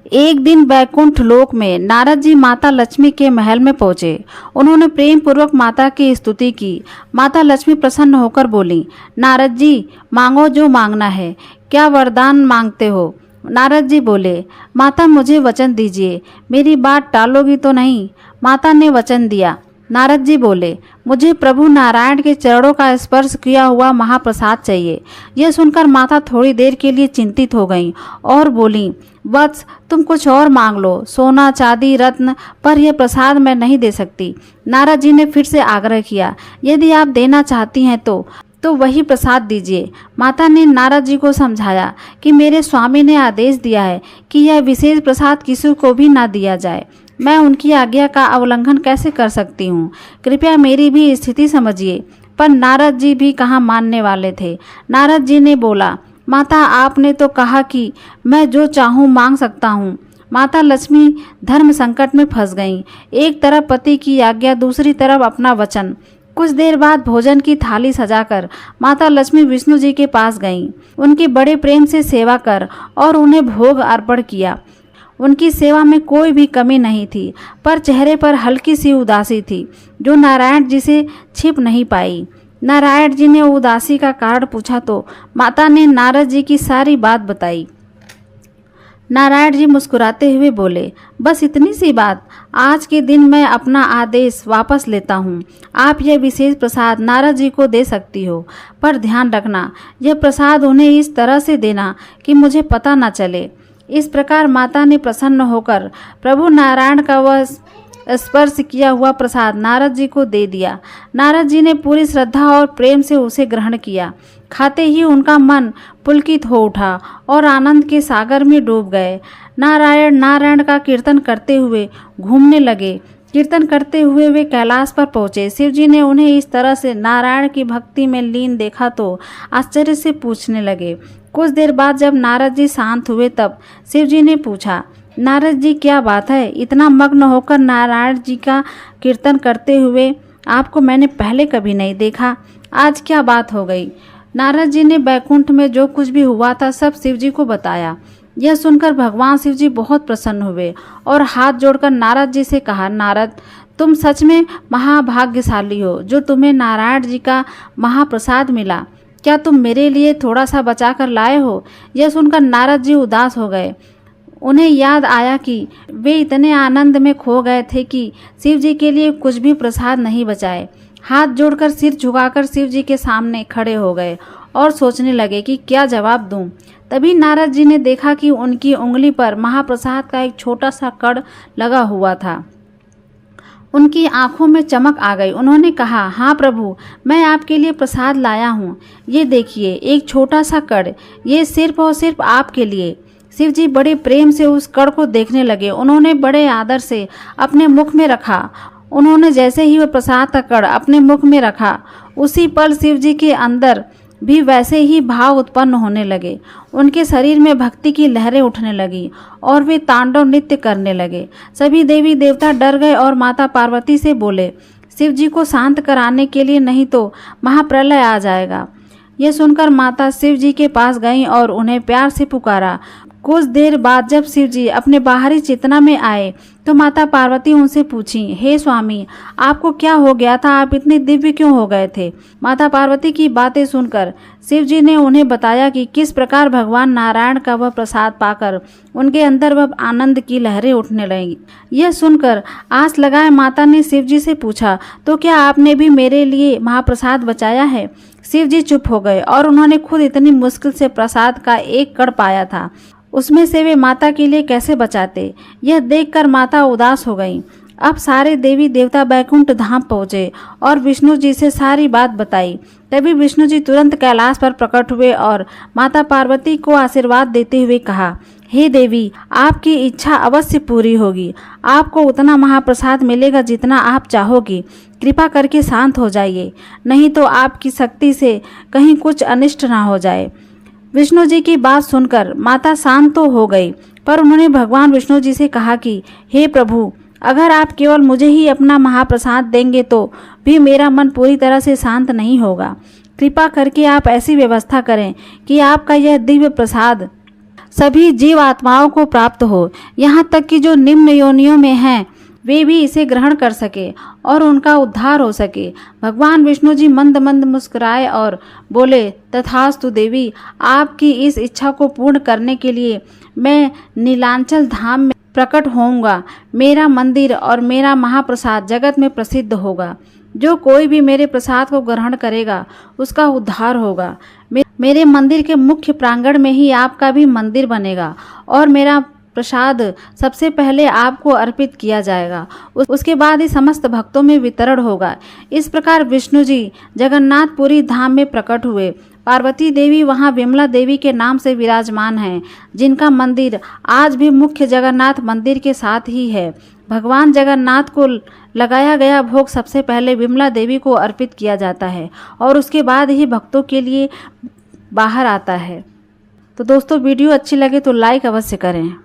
एक दिन बैकुंठ लोक में नारद जी माता लक्ष्मी के महल में पहुंचे। उन्होंने प्रेम पूर्वक माता की स्तुति की। माता लक्ष्मी प्रसन्न होकर बोली, नारद जी, मांगो जो मांगना है। क्या वरदान मांगते हो? नारद जी बोले, माता मुझे वचन दीजिए, मेरी बात टालोगी तो नहीं? माता ने वचन दिया। नारद जी बोले, मुझे प्रभु नारायण के चरणों का स्पर्श किया हुआ महाप्रसाद चाहिए। यह सुनकर माता थोड़ी देर के लिए चिंतित हो गईं और बोली, वत्स, तुम कुछ और मांग लो, सोना चांदी रत्न, पर यह प्रसाद मैं नहीं दे सकती। नारद जी ने फिर से आग्रह किया, यदि आप देना चाहती हैं तो वही प्रसाद दीजिए। माता ने नारद जी को समझाया कि मेरे स्वामी ने आदेश दिया है कि यह विशेष प्रसाद किसी को भी ना दिया जाए। मैं उनकी आज्ञा का उल्लंघन कैसे कर सकती हूँ? कृपया मेरी भी स्थिति समझिए। पर नारद जी भी कहाँ मानने वाले थे। नारद जी ने बोला, माता आपने तो कहा कि मैं जो चाहूँ मांग सकता हूँ। माता लक्ष्मी धर्म संकट में फंस गईं। एक तरफ पति की आज्ञा, दूसरी तरफ अपना वचन। कुछ देर बाद भोजन की थाली सजाकर माता लक्ष्मी विष्णु जी के पास गईं। उनकी बड़े प्रेम से सेवा कर और उन्हें भोग अर्पण किया। उनकी सेवा में कोई भी कमी नहीं थी, पर चेहरे पर हल्की सी उदासी थी जो नारायण जी से छिप नहीं पाई। नारायण जी ने उदासी का कारण पूछा तो माता ने नारद जी की सारी बात बताई। नारायण जी मुस्कुराते हुए बोले, बस इतनी सी बात? आज के दिन मैं अपना आदेश वापस लेता हूँ। आप यह विशेष प्रसाद नारद जी को दे सकती हो, पर ध्यान रखना, यह प्रसाद उन्हें इस तरह से देना कि मुझे पता न चले। इस प्रकार माता ने प्रसन्न होकर प्रभु नारायण का वह स्पर्श किया हुआ प्रसाद नारद जी को दे दिया। नारद जी ने पूरी श्रद्धा और प्रेम से उसे ग्रहण किया। खाते ही उनका मन पुलकित हो उठा और आनंद के सागर में डूब गए। नारायण नारायण का कीर्तन करते हुए घूमने लगे। कीर्तन करते हुए वे कैलाश पर पहुंचे। शिव जी ने उन्हें इस तरह से नारायण की भक्ति में लीन देखा तो आश्चर्य से पूछने लगे। कुछ देर बाद जब नारद जी शांत हुए तब शिव जी ने पूछा, नारद जी क्या बात है? इतना मग्न होकर नारायण जी का कीर्तन करते हुए आपको मैंने पहले कभी नहीं देखा। आज क्या बात हो गई? नारद जी ने बैकुंठ में जो कुछ भी हुआ था सब शिव जी को बताया। यह सुनकर भगवान शिव जी बहुत प्रसन्न हुए और हाथ जोड़कर नारद जी से कहा, नारद, तुम सच में महाभाग्यशाली हो जो तुम्हें नारायण जी का महाप्रसाद मिला। क्या तुम मेरे लिए थोड़ा सा बचा कर लाए हो? यह सुनकर नारद जी उदास हो गए। उन्हें याद आया कि वे इतने आनंद में खो गए थे कि शिव जी के लिए कुछ भी प्रसाद नहीं बचाए। हाथ जोड़कर सिर झुकाकर शिव जी के सामने खड़े हो गए और सोचने लगे कि क्या जवाब दूं। तभी नारद जी ने देखा कि उनकी उंगली पर महाप्रसाद का एक छोटा सा कण लगा हुआ था। उनकी आंखों में चमक आ गई। उन्होंने कहा, हाँ प्रभु, मैं आपके लिए प्रसाद लाया हूँ। ये देखिए, एक छोटा सा कण, ये सिर्फ और सिर्फ आपके लिए। शिव जी बड़े प्रेम से उस कण को देखने लगे। उन्होंने बड़े आदर से अपने मुख में रखा। उन्होंने जैसे ही वह प्रसाद का कण अपने मुख में रखा, उसी पल शिव जी के अंदर भी वैसे ही भाव उत्पन्न होने लगे। उनके शरीर में भक्ति की लहरें उठने लगी और वे तांडव नृत्य करने लगे। सभी देवी देवता डर गए और माता पार्वती से बोले, शिव जी को शांत कराने के लिए, नहीं तो महाप्रलय आ जाएगा। यह सुनकर माता शिव जी के पास गईं और उन्हें प्यार से पुकारा। कुछ देर बाद जब शिव जी अपने बाहरी चेतना में आए तो माता पार्वती उनसे पूछी, हे स्वामी, आपको क्या हो गया था? आप इतने दिव्य क्यों हो गए थे? माता पार्वती की बातें सुनकर शिव जी ने उन्हें बताया कि किस प्रकार भगवान नारायण का वह प्रसाद पाकर उनके अंदर वह आनंद की लहरें उठने लगी। यह सुनकर आस लगाए माता ने शिव जी से पूछा, तो क्या आपने भी मेरे लिए महाप्रसाद बचाया है? शिव जी चुप हो गए और उन्होंने खुद इतनी मुश्किल से प्रसाद का एक कण पाया था, उसमें से वे माता के लिए कैसे बचाते? यह देखकर माता उदास हो गईं। अब सारे देवी देवता बैकुंठ धाम पहुँचे और विष्णु जी से सारी बात बताई। तभी विष्णु जी तुरंत कैलाश पर प्रकट हुए और माता पार्वती को आशीर्वाद देते हुए कहा, हे देवी, आपकी इच्छा अवश्य पूरी होगी। आपको उतना महाप्रसाद मिलेगा जितना आप चाहोगी। कृपा करके शांत हो जाइए, नहीं तो आपकी शक्ति से कहीं कुछ अनिष्ट ना हो जाए। विष्णु जी की बात सुनकर माता शांत तो हो गई, पर उन्होंने भगवान विष्णु जी से कहा कि हे प्रभु, अगर आप केवल मुझे ही अपना महाप्रसाद देंगे तो भी मेरा मन पूरी तरह से शांत नहीं होगा। कृपा करके आप ऐसी व्यवस्था करें कि आपका यह दिव्य प्रसाद सभी जीव आत्माओं को प्राप्त हो, यहाँ तक कि जो निम्न योनियों में हैं वे भी इसे ग्रहण कर सके और उनका उद्धार हो सके। भगवान विष्णु जी मंद मंद मुस्कुराए और बोले, तथास्तु देवी, आपकी इस इच्छा को पूर्ण करने के लिए मैं नीलांचल धाम में प्रकट होऊंगा। मेरा मंदिर और मेरा महाप्रसाद जगत में प्रसिद्ध होगा। जो कोई भी मेरे प्रसाद को ग्रहण करेगा उसका उद्धार होगा। मेरे मंदिर के मुख्य प्रांगण में ही आपका भी मंदिर बनेगा और मेरा प्रसाद सबसे पहले आपको अर्पित किया जाएगा, उसके बाद ही समस्त भक्तों में वितरण होगा। इस प्रकार विष्णु जी जगन्नाथपुरी धाम में प्रकट हुए। पार्वती देवी वहां विमला देवी के नाम से विराजमान हैं, जिनका मंदिर आज भी मुख्य जगन्नाथ मंदिर के साथ ही है। भगवान जगन्नाथ को लगाया गया भोग सबसे पहले विमला देवी को अर्पित किया जाता है और उसके बाद ही भक्तों के लिए बाहर आता है। तो दोस्तों, वीडियो अच्छी लगे तो लाइक अवश्य करें।